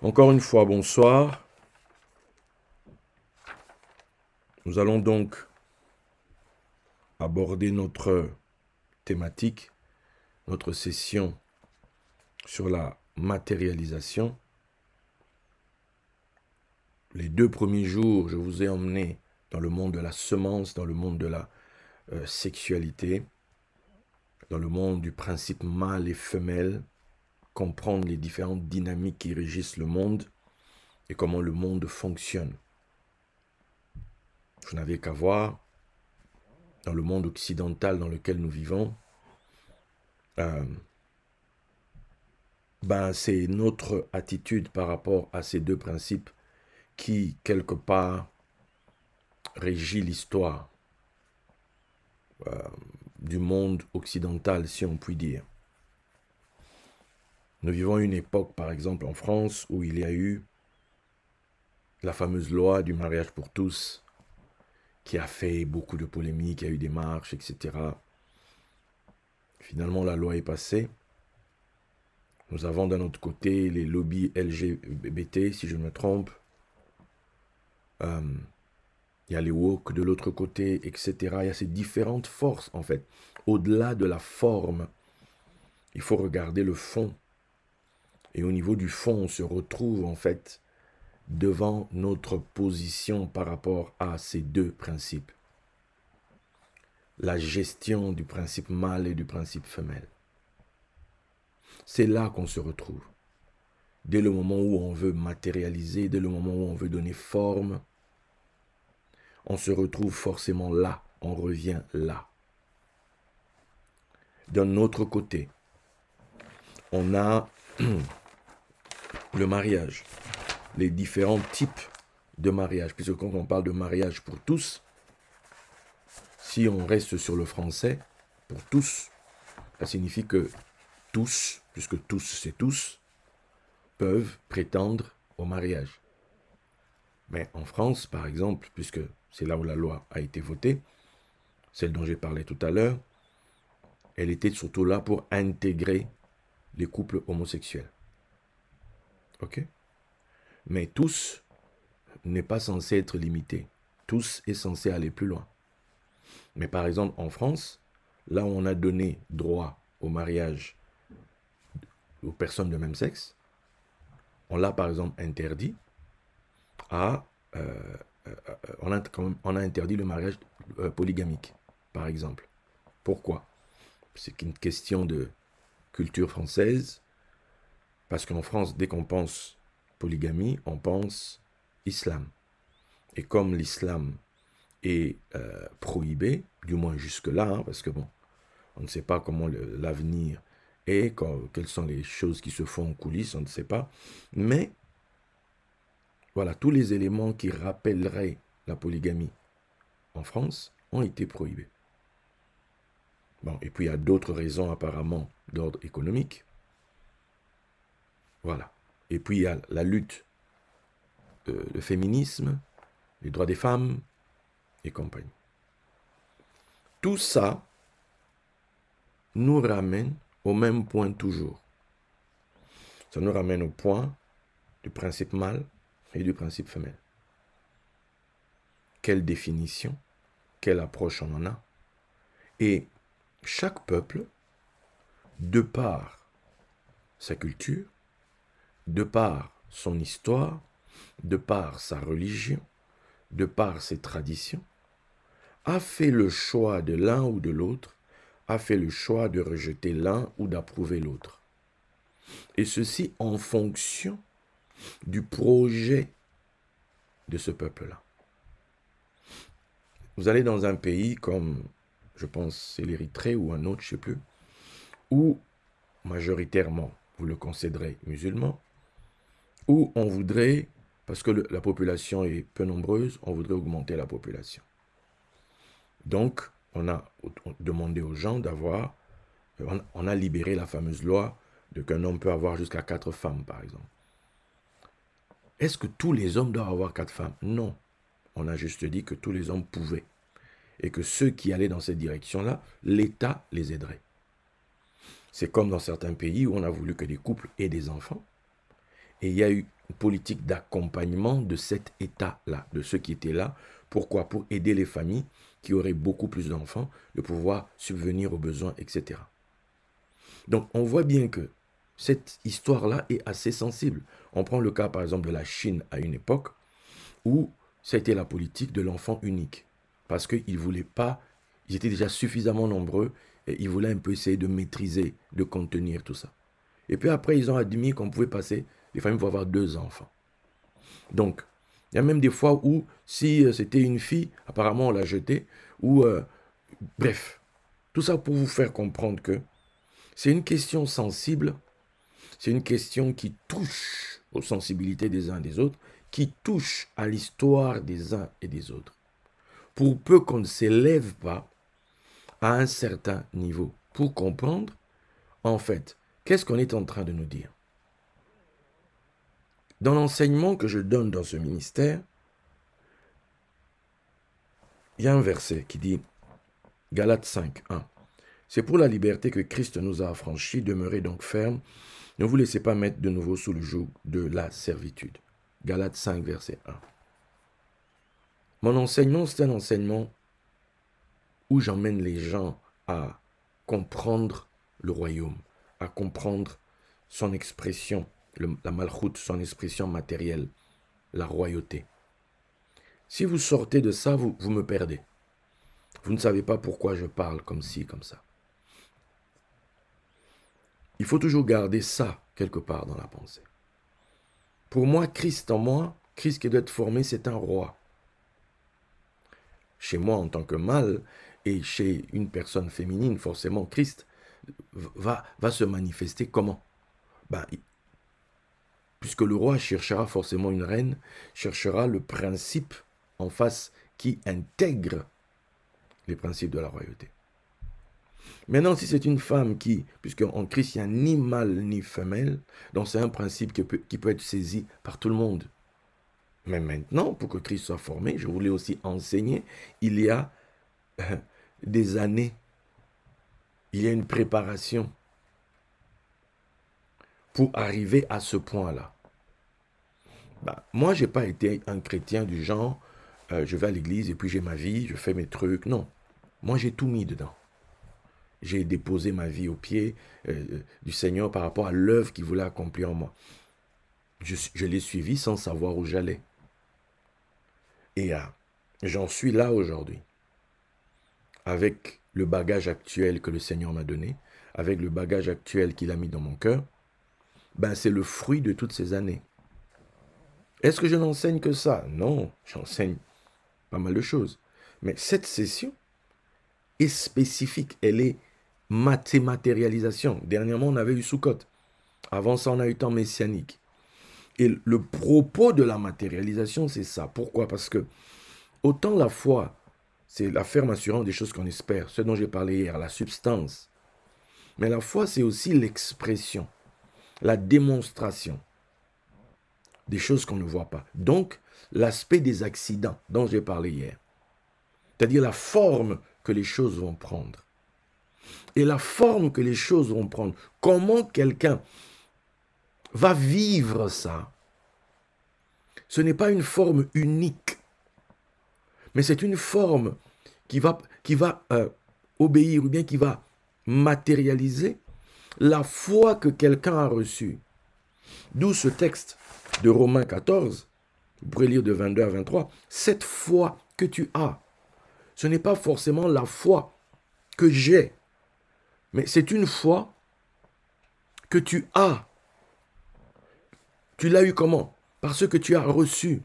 Encore une fois, bonsoir. Nous allons donc aborder notre thématique, notre session sur la matérialisation. Les 2 premiers jours, je vous ai emmené dans le monde de la semence, dans le monde de la sexualité, dans le monde du principe mâle et femelle, comprendre les différentes dynamiques qui régissent le monde et comment le monde fonctionne. Vous n'avez qu'à voir, dans le monde occidental dans lequel nous vivons, c'est notre attitude par rapport à ces 2 principes qui, quelque part, régit l'histoire du monde occidental, si on peut dire. Nous vivons une époque, par exemple, en France, où il y a eu la fameuse loi du mariage pour tous, qui a fait beaucoup de polémiques, il y a eu des marches, etc. Finalement, la loi est passée. Nous avons d'un autre côté les lobbies LGBT, si je ne me trompe. Il y a les woke de l'autre côté, etc. Il y a ces différentes forces, en fait. Au-delà de la forme, il faut regarder le fond. Et au niveau du fond, on se retrouve, en fait, devant notre position par rapport à ces 2 principes. La gestion du principe mâle et du principe femelle. C'est là qu'on se retrouve. Dès le moment où on veut matérialiser, dès le moment où on veut donner forme, on se retrouve forcément là, on revient là. D'un autre côté, on a le mariage, les différents types de mariage, puisque quand on parle de mariage pour tous, si on reste sur le français, pour tous, ça signifie que tous, puisque tous c'est tous, peuvent prétendre au mariage. Mais en France, par exemple, puisque c'est là où la loi a été votée, celle dont j'ai parlé tout à l'heure, elle était surtout là pour intégrer les couples homosexuels. Ok? Mais tous n'est pas censé être limité. Tous est censé aller plus loin. Mais par exemple, en France, là où on a donné droit au mariage aux personnes de même sexe, on l'a par exemple interdit à... on a interdit le mariage polygamique, par exemple. Pourquoi? C'est une question de culture française, parce qu'en France, dès qu'on pense polygamie, on pense islam. Et comme l'islam est prohibé, du moins jusque-là, hein, parce que bon, on ne sait pas comment l'avenir est, quelles sont les choses qui se font en coulisses, on ne sait pas. Mais, voilà, tous les éléments qui rappelleraient la polygamie en France ont été prohibés. Bon, et puis il y a d'autres raisons apparemment d'ordre économique. Voilà. Et puis il y a la lutte, le féminisme, les droits des femmes et compagnie. Tout ça nous ramène au même point toujours. Ça nous ramène au point du principe mâle et du principe femelle. Quelle définition, quelle approche on en a? Et chaque peuple, de par sa culture, de par son histoire, de par sa religion, de par ses traditions, a fait le choix de l'un ou de l'autre, a fait le choix de rejeter l'un ou d'approuver l'autre. Et ceci en fonction du projet de ce peuple-là. Vous allez dans un pays comme, je pense, c'est l'Érythrée ou un autre, je ne sais plus, où majoritairement, vous le concéderez, musulmans, où on voudrait, parce que la population est peu nombreuse, on voudrait augmenter la population. Donc, on a demandé aux gens d'avoir, on a libéré la fameuse loi de qu'un homme peut avoir jusqu'à 4 femmes, par exemple. Est-ce que tous les hommes doivent avoir 4 femmes? Non. On a juste dit que tous les hommes pouvaient. Et que ceux qui allaient dans cette direction-là, l'État les aiderait. C'est comme dans certains pays où on a voulu que des couples aient des enfants. Et il y a eu politique d'accompagnement de cet état-là, de ceux qui étaient là. Pourquoi? Pour aider les familles qui auraient beaucoup plus d'enfants, de pouvoir subvenir aux besoins, etc. Donc, on voit bien que cette histoire-là est assez sensible. On prend le cas, par exemple, de la Chine à une époque où c'était la politique de l'enfant unique. Parce qu'ils ne voulaient pas, ils étaient déjà suffisamment nombreux et ils voulaient un peu essayer de maîtriser, de contenir tout ça. Et puis après, ils ont admis qu'on pouvait passer, les familles pouvaient avoir 2 enfants. Donc, il y a même des fois où, si c'était une fille, apparemment on l'a jetée, ou bref, tout ça pour vous faire comprendre que c'est une question sensible, c'est une question qui touche aux sensibilités des uns et des autres, qui touche à l'histoire des uns et des autres. Pour peu qu'on ne s'élève pas à un certain niveau, pour comprendre, en fait, qu'est-ce qu'on est en train de nous dire? Dans l'enseignement que je donne dans ce ministère, il y a un verset qui dit, Galates 5, 1. C'est pour la liberté que Christ nous a affranchis, demeurez donc fermes, ne vous laissez pas mettre de nouveau sous le joug de la servitude. Galates 5, verset 1. Mon enseignement, c'est un enseignement où j'emmène les gens à comprendre le royaume, à comprendre son expression, la malchoute, son expression matérielle, la royauté. Si vous sortez de ça, vous me perdez. Vous ne savez pas pourquoi je parle comme ci, comme ça. Il faut toujours garder ça quelque part dans la pensée. Pour moi, Christ en moi, Christ qui doit être formé, c'est un roi. Chez moi, en tant que mâle, et chez une personne féminine, forcément, Christ va se manifester comment? Puisque le roi cherchera forcément une reine, cherchera le principe en face qui intègre les principes de la royauté. Maintenant, si c'est une femme qui, puisque en Christ, il n'y a ni mâle ni femelle, donc c'est un principe qui peut être saisi par tout le monde. Mais maintenant, pour que Christ soit formé, je voulais aussi enseigner, il y a des années, il y a une préparation pour arriver à ce point-là. Moi, je n'ai pas été un chrétien du genre, je vais à l'église et puis j'ai ma vie, je fais mes trucs. Non, moi j'ai tout mis dedans. J'ai déposé ma vie aux pieds du Seigneur par rapport à l'œuvre qu'il voulait accomplir en moi. Je l'ai suivi sans savoir où j'allais. Et j'en suis là aujourd'hui. Avec le bagage actuel que le Seigneur m'a donné, avec le bagage actuel qu'il a mis dans mon cœur, c'est le fruit de toutes ces années. Est-ce que je n'enseigne que ça? Non, j'enseigne pas mal de choses. Mais cette session est spécifique, elle est matérialisation. Dernièrement, on avait eu Sukkot. Avant ça, on a eu temps messianique. Et le propos de la matérialisation, c'est ça. Pourquoi? Parce que autant la foi, c'est la ferme assurance des choses qu'on espère, ce dont j'ai parlé hier, la substance. Mais la foi, c'est aussi l'expression, la démonstration des choses qu'on ne voit pas. Donc, l'aspect des accidents dont j'ai parlé hier. C'est-à-dire la forme que les choses vont prendre. Et la forme que les choses vont prendre, comment quelqu'un va vivre ça, ce n'est pas une forme unique, mais c'est une forme qui va obéir ou bien qui va matérialiser la foi que quelqu'un a reçue. D'où ce texte de Romains 14, vous pourrez lire de 22 à 23, cette foi que tu as, ce n'est pas forcément la foi que j'ai, mais c'est une foi que tu as. Tu l'as eu comment? Parce que tu as reçu.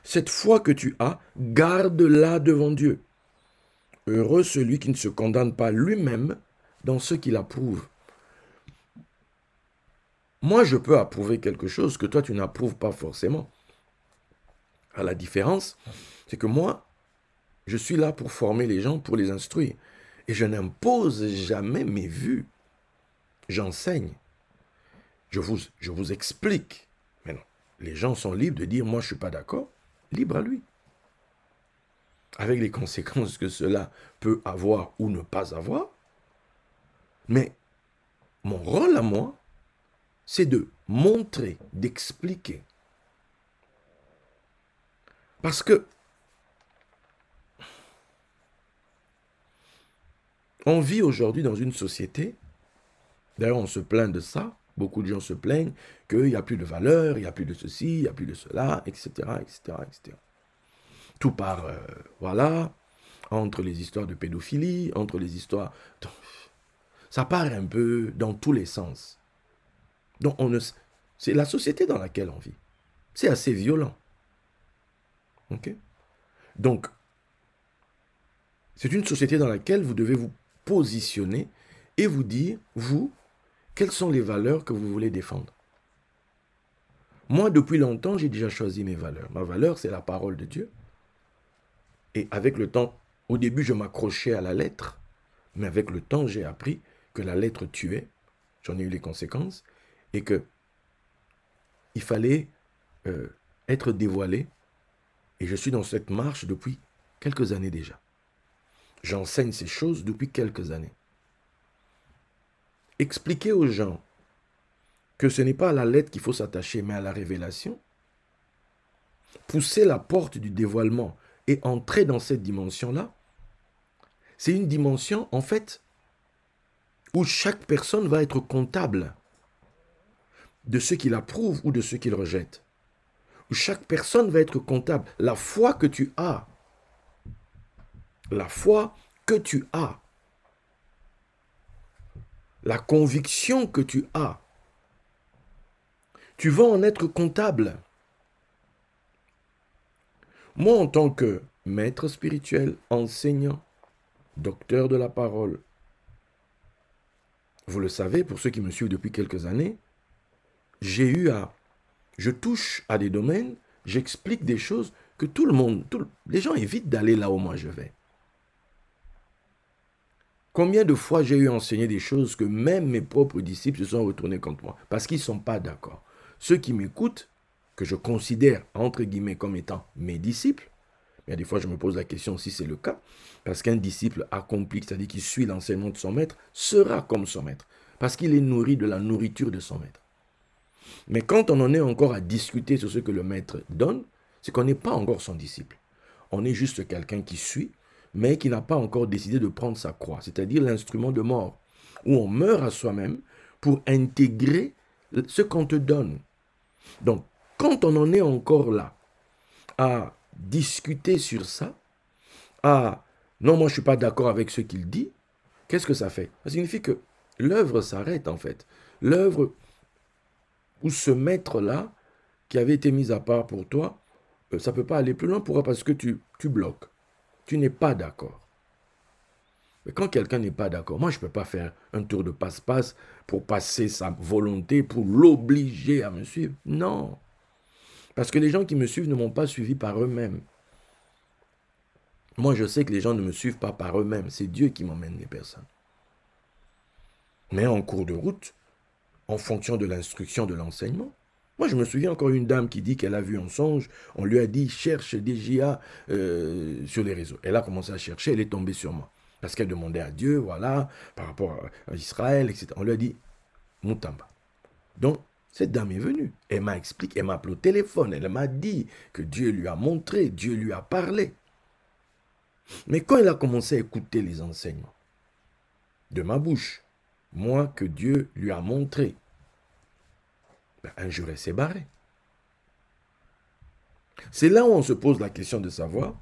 Cette foi que tu as, garde-la devant Dieu. Heureux celui qui ne se condamne pas lui-même dans ce qu'il approuve. Moi, je peux approuver quelque chose que toi, tu n'approuves pas forcément. À la différence, c'est que moi, je suis là pour former les gens, pour les instruire. Et je n'impose jamais mes vues. J'enseigne. Je vous explique. Mais non, les gens sont libres de dire, moi, je ne suis pas d'accord. Libre à lui. Avec les conséquences que cela peut avoir ou ne pas avoir. Mais mon rôle à moi, c'est de montrer, d'expliquer. Parce que on vit aujourd'hui dans une société, d'ailleurs on se plaint de ça, beaucoup de gens se plaignent qu'il n'y a plus de valeur, il n'y a plus de ceci, il n'y a plus de cela, etc., etc., etc. Tout part, voilà, entre les histoires de pédophilie, entre les histoires... Ça part un peu dans tous les sens. Donc c'est la société dans laquelle on vit. C'est assez violent. Ok? Donc, c'est une société dans laquelle vous devez vous positionner et vous dire, vous, quelles sont les valeurs que vous voulez défendre. Moi, depuis longtemps, j'ai déjà choisi mes valeurs. Ma valeur, c'est la parole de Dieu. Et avec le temps, au début, je m'accrochais à la lettre, mais avec le temps, j'ai appris que la lettre tuait. J'en ai eu les conséquences. Et que il fallait être dévoilé. Et je suis dans cette marche depuis quelques années déjà. J'enseigne ces choses depuis quelques années. Expliquer aux gens que ce n'est pas à la lettre qu'il faut s'attacher, mais à la révélation. Pousser la porte du dévoilement et entrer dans cette dimension-là, c'est une dimension, en fait, où chaque personne va être comptable de ce qu'il approuve ou de ce qu'il rejette. Où chaque personne va être comptable. La foi que tu as, la conviction que tu as, tu vas en être comptable. Moi, en tant que maître spirituel, enseignant, docteur de la parole, vous le savez, pour ceux qui me suivent depuis quelques années, je touche à des domaines, j'explique des choses que tout le monde, les gens évitent d'aller là où moi je vais. Combien de fois j'ai eu à enseigner des choses que même mes propres disciples se sont retournés contre moi parce qu'ils ne sont pas d'accord. Ceux qui m'écoutent, que je considère entre guillemets comme étant mes disciples, mais des fois je me pose la question si c'est le cas, parce qu'un disciple accompli, c'est-à-dire qui suit l'enseignement de son maître, sera comme son maître, parce qu'il est nourri de la nourriture de son maître. Mais quand on en est encore à discuter sur ce que le maître donne, c'est qu'on n'est pas encore son disciple. On est juste quelqu'un qui suit, mais qui n'a pas encore décidé de prendre sa croix, c'est-à-dire l'instrument de mort, où on meurt à soi-même pour intégrer ce qu'on te donne. Donc, quand on en est encore là, à discuter sur ça, non, moi je ne suis pas d'accord avec ce qu'il dit, qu'est-ce que ça fait? Ça signifie que l'œuvre s'arrête en fait. L'œuvre où ce maître-là, qui avait été mis à part pour toi, ça ne peut pas aller plus loin. Pourquoi? Parce que tu bloques. Tu n'es pas d'accord. Mais quand quelqu'un n'est pas d'accord, moi je ne peux pas faire un tour de passe-passe pour passer sa volonté, pour l'obliger à me suivre. Non. Parce que les gens qui me suivent ne m'ont pas suivi par eux-mêmes. Moi je sais que les gens ne me suivent pas par eux-mêmes. C'est Dieu qui m'emmène les personnes. Mais en cours de route, en fonction de l'instruction de l'enseignement, moi, je me souviens encore une dame qui dit qu'elle a vu un songe. On lui a dit, cherche des JA sur les réseaux. Elle a commencé à chercher, elle est tombée sur moi. Parce qu'elle demandait à Dieu, voilà, par rapport à Israël, etc. On lui a dit, Moutamba. Donc, cette dame est venue. Elle m'a expliqué, elle m'a appelé au téléphone. Elle m'a dit que Dieu lui a montré, Dieu lui a parlé. Mais quand elle a commencé à écouter les enseignements de ma bouche, moi que Dieu lui a montré, un jour, elle s'est barrée. C'est là où on se pose la question de savoir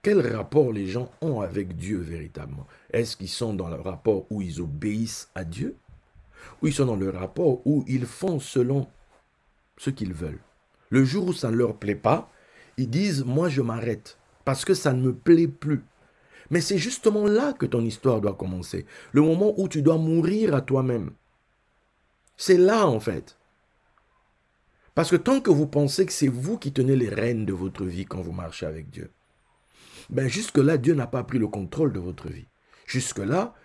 quel rapport les gens ont avec Dieu véritablement. Est-ce qu'ils sont dans le rapport où ils obéissent à Dieu, ou ils sont dans le rapport où ils font selon ce qu'ils veulent? Le jour où ça ne leur plaît pas, ils disent « moi je m'arrête parce que ça ne me plaît plus ». Mais c'est justement là que ton histoire doit commencer. Le moment où tu dois mourir à toi-même. C'est là, en fait. Parce que tant que vous pensez que c'est vous qui tenez les rênes de votre vie quand vous marchez avec Dieu, ben jusque-là, Dieu n'a pas pris le contrôle de votre vie. Jusque-là,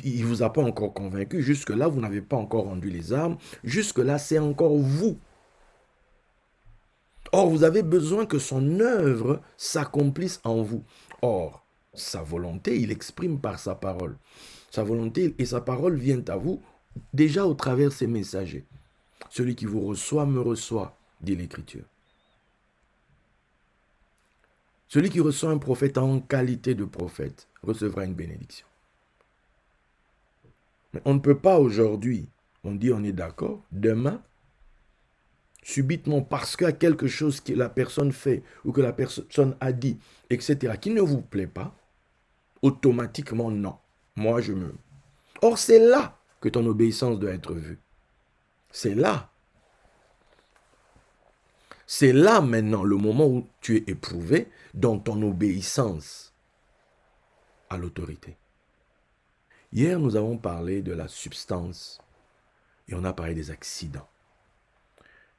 il ne vous a pas encore convaincu. Jusque-là, vous n'avez pas encore rendu les armes. Jusque-là, c'est encore vous. Or, vous avez besoin que son œuvre s'accomplisse en vous. Or, sa volonté, il exprime par sa parole. Sa volonté et sa parole viennent à vous déjà au travers de ces messagers. Celui qui vous reçoit me reçoit, dit l'Écriture. Celui qui reçoit un prophète en qualité de prophète recevra une bénédiction. Mais on ne peut pas aujourd'hui, on dit on est d'accord, demain, subitement, parce qu'il y a quelque chose que la personne fait ou que la personne a dit, etc., qui ne vous plaît pas, automatiquement non. Moi, je me... Or, c'est là que ton obéissance doit être vue. C'est là. C'est là maintenant le moment où tu es éprouvé dans ton obéissance à l'autorité. Hier, nous avons parlé de la substance et on a parlé des accidents.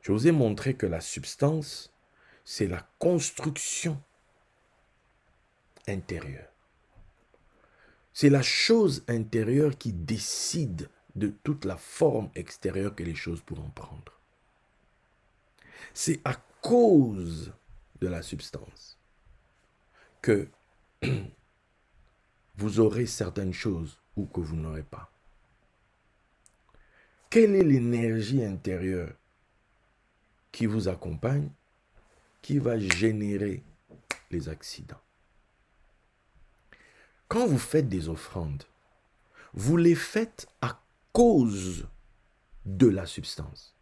Je vous ai montré que la substance, c'est la construction intérieure. C'est la chose intérieure qui décide de toute la forme extérieure que les choses pourront prendre. C'est à cause de la substance que vous aurez certaines choses ou que vous n'aurez pas. Quelle est l'énergie intérieure qui vous accompagne, qui va générer les accidents? Quand vous faites des offrandes, vous les faites à cause de la substance.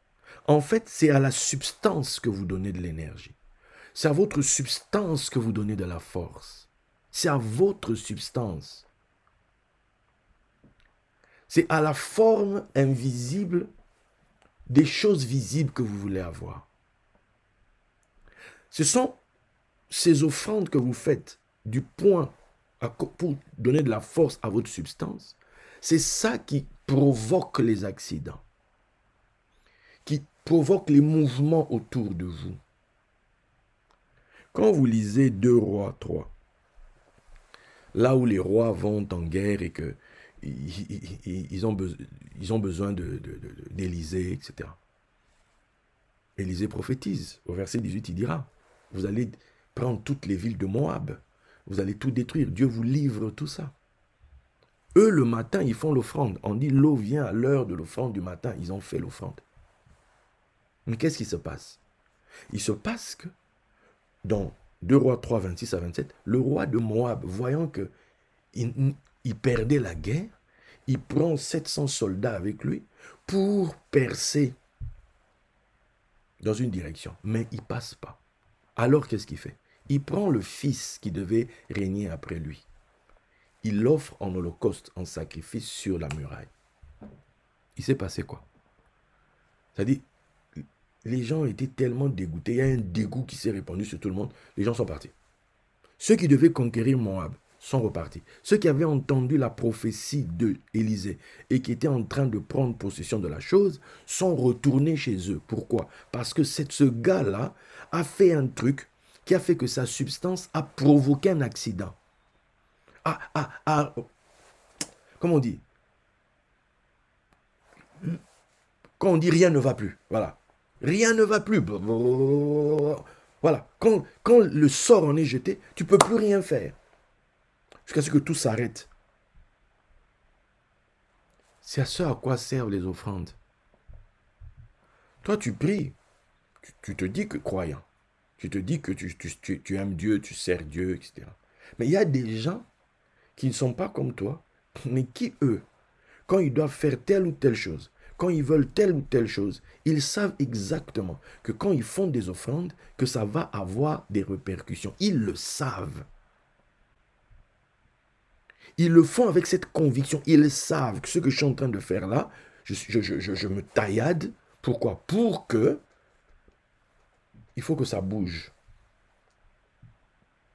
En fait, c'est à la substance que vous donnez de l'énergie. C'est à votre substance que vous donnez de la force. C'est à votre substance. C'est à la forme invisible des choses visibles que vous voulez avoir. Ce sont ces offrandes que vous faites du point pour donner de la force à votre substance. C'est ça qui provoque les accidents, qui provoque les mouvements autour de vous. Quand vous lisez 2 Rois 3, là où les rois vont en guerre et que ils ont besoin d'Élisée, etc. Élisée prophétise. Au verset 18, il dira, vous allez prendre toutes les villes de Moab, vous allez tout détruire. Dieu vous livre tout ça. Eux, le matin, ils font l'offrande. On dit, l'eau vient à l'heure de l'offrande du matin. Ils ont fait l'offrande. Mais qu'est-ce qui se passe? Il se passe que, dans 2 Rois 3, 26 à 27, le roi de Moab, voyant que il perdait la guerre, il prend 700 soldats avec lui pour percer dans une direction. Mais il ne passe pas. Alors, qu'est-ce qu'il fait? Il prend le fils qui devait régner après lui. Il l'offre en holocauste, en sacrifice sur la muraille. Il s'est passé quoi? C'est-à-dire, les gens étaient tellement dégoûtés. Il y a un dégoût qui s'est répandu sur tout le monde. Les gens sont partis. Ceux qui devaient conquérir Moab sont repartis. Ceux qui avaient entendu la prophétie d'Élisée et qui étaient en train de prendre possession de la chose sont retournés chez eux. Pourquoi? Parce que ce gars-là a fait un truc qui a fait que sa substance a provoqué un accident. Comment on dit? Quand on dit rien ne va plus, voilà. Rien ne va plus. Voilà. Quand le sort en est jeté, tu ne peux plus rien faire. Jusqu'à ce que tout s'arrête. C'est à ce à quoi servent les offrandes. Toi, tu pries. Tu te dis que croyant. Tu te dis que tu aimes Dieu, tu sers Dieu, etc. Mais il y a des gens qui ne sont pas comme toi, mais qui, eux, quand ils doivent faire telle ou telle chose, quand ils veulent telle ou telle chose, ils savent exactement que quand ils font des offrandes, que ça va avoir des répercussions. Ils le savent. Ils le font avec cette conviction. Ils savent que ce que je suis en train de faire là, je me taillade. Pourquoi? Pour que il faut que ça bouge.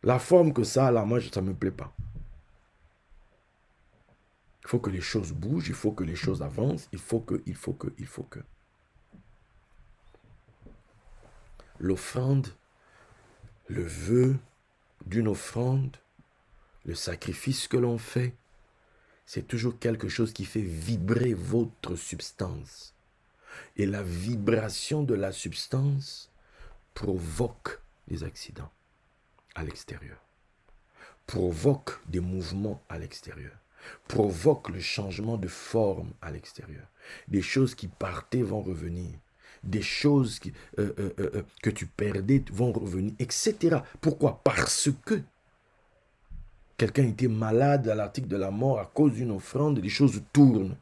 La forme que ça a là, moi, ça ne me plaît pas. Il faut que les choses bougent, il faut que les choses avancent, il faut que. L'offrande, le vœu d'une offrande, le sacrifice que l'on fait, c'est toujours quelque chose qui fait vibrer votre substance. Et la vibration de la substance provoque des accidents à l'extérieur, provoque des mouvements à l'extérieur. provoque le changement de forme à l'extérieur. Des choses qui partaient vont revenir. Des choses que tu perdais vont revenir, etc. Pourquoi? Parce que quelqu'un était malade à l'article de la mort à cause d'une offrande, les choses tournent.